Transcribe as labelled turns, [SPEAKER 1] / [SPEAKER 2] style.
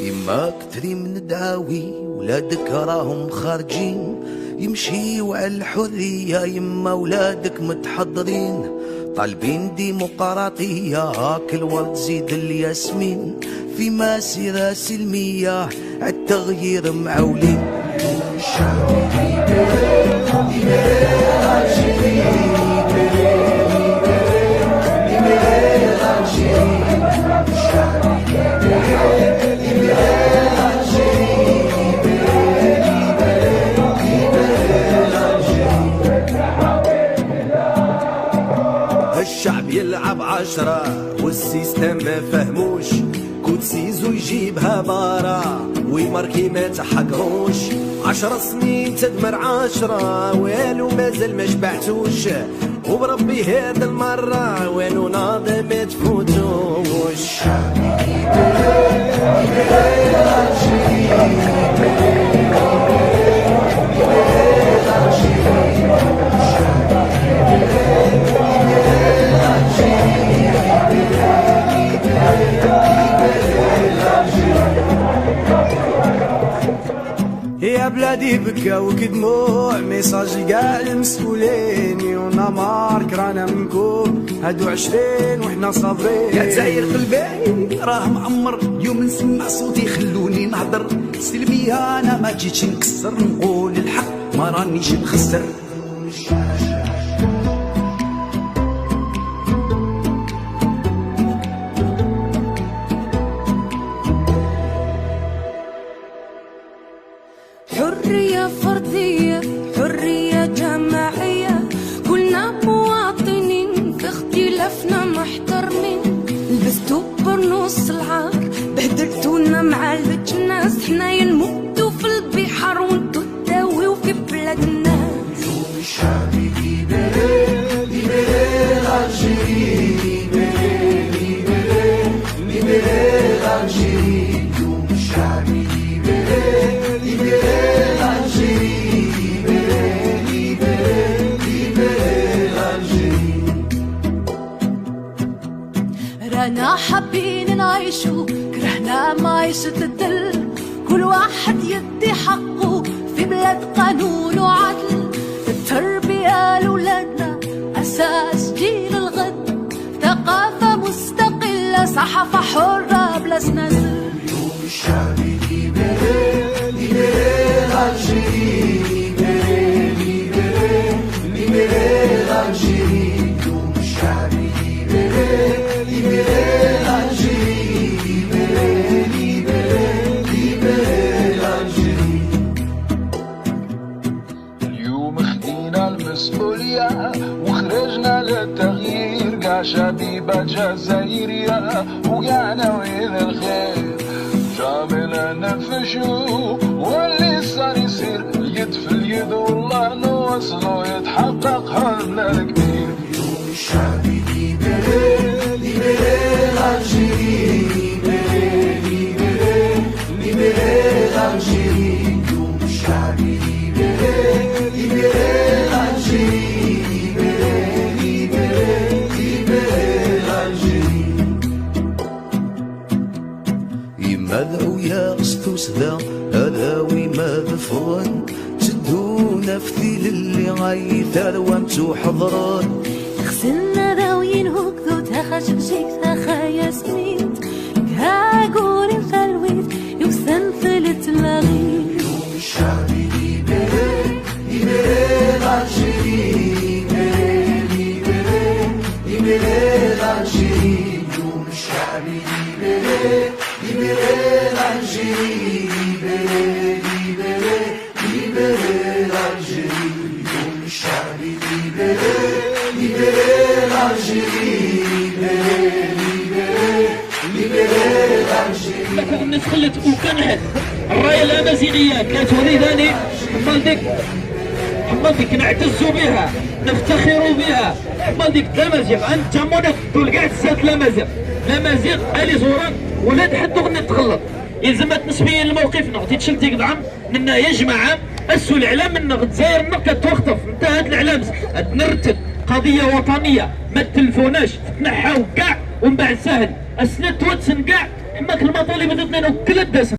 [SPEAKER 1] يما كتري من الدعاوي ولادك راهم خارجين يمشيو على الحرية، يما ولادك متحضرين طالبين ديمقراطية، هاك الورد زيد الياسمين في مسيرة سلمية عالتغيير معولين.
[SPEAKER 2] الشعب يلعب 10 والسيستم ما فهموش، كود سيزو يجيبها بارا ويماركي ما تحقهوش. 10 سنين تدمر 10 والو مازال ما شبعتوش، وبربي هاد المرة والو ناضي ما تفوتوش.
[SPEAKER 3] يا بلادي بكاو كدموع ميساجي قاع المسؤولين، يونا مارك رانا منكم هادو 20 وحنا صابرين.
[SPEAKER 4] يا جزاير قلبي راه معمر يوم نسمع صوتي خلوني نهضر سلمية، انا ما جيتش نكسر نقول الحق ما رانيش نخسر.
[SPEAKER 5] حرية فردية حرية جماعية، كلنا مواطنين في اختلافنا محترمين. لبستو برنص العار بهدلتونا مع الجناس، حنايا نموتو في البحر وانتو تداويو في بلاد الناس.
[SPEAKER 1] يوم الشعبي ليبري ليبري الجيري، ليبري ليبري ليبري الجيري. يوم الشعبي ليبري ليبري
[SPEAKER 5] رانا حابين نعيشو كرهنا معيشة الدل، كل واحد يدي حقه في بلاد قانون وعدل. التربية لولادنا أساس جيل الغد، ثقافة مستقلة صحافة حرة بلا سنازل.
[SPEAKER 1] يوم الشعبي ليبري ليبري الجيري، ليبري ليبري ليبري الجيري. يوم الشعبي ليبري
[SPEAKER 6] اليوم خدينا المسؤولية وخرجنا للتغيير، قاع شبيبة جزائرية وقاع ناويين الخير. شامل نفشو واللي صار يصير اليد في اليد والله نوصلو يتحقق حلمنا الكبير.
[SPEAKER 1] يوم الشعبي ليبري ليبري الجيري، ليبري ليبري ليبري الجيري. يوم الشعبي ليبري ليبري الجيري، ليبري ليبري ليبري الجيري. يمدعو يا أسطوسدا هذاوي ما ذفرن، تدونا في ثيل اللي غايثار وامتو حضران.
[SPEAKER 5] غسلنا راويين هكذو تاخا شكشيك تاخا ياسمين، كاقولي الخلويت يوسن ثلت لاغيت.
[SPEAKER 1] يوم الشعبي ليبري ليبري الجيري، ليبري ليبري ليبري الجيري. يوم الشعبي ليبري ليبري الجيري، ليبري ليبري ليبري الجيري. يوم الشعبي ليبري ليبري الجيري، ليبري ليبري الجيري.
[SPEAKER 7] الناس خلت وكنحت الرايه الامازيغيه كانت وليداني حمال ديك نعتزوا بها نفتخروا بها. حمال ديك الامازيغ انت منك تقول كاع تسات الامازيغ الي زوران ولاد حد غنى تغلط. يلزم تنسبيا الموقف نعطي تشلتي قدعم منا يا جماعه اسوا الاعلام من الجزائر كتوخطف انتهت الاعلام نرتب قضيه وطنيه ما تلفوناش تنحاو كاع ومن بعد سهل السنة توتسن كاع حماك المطالب الاثنين وكل الدسم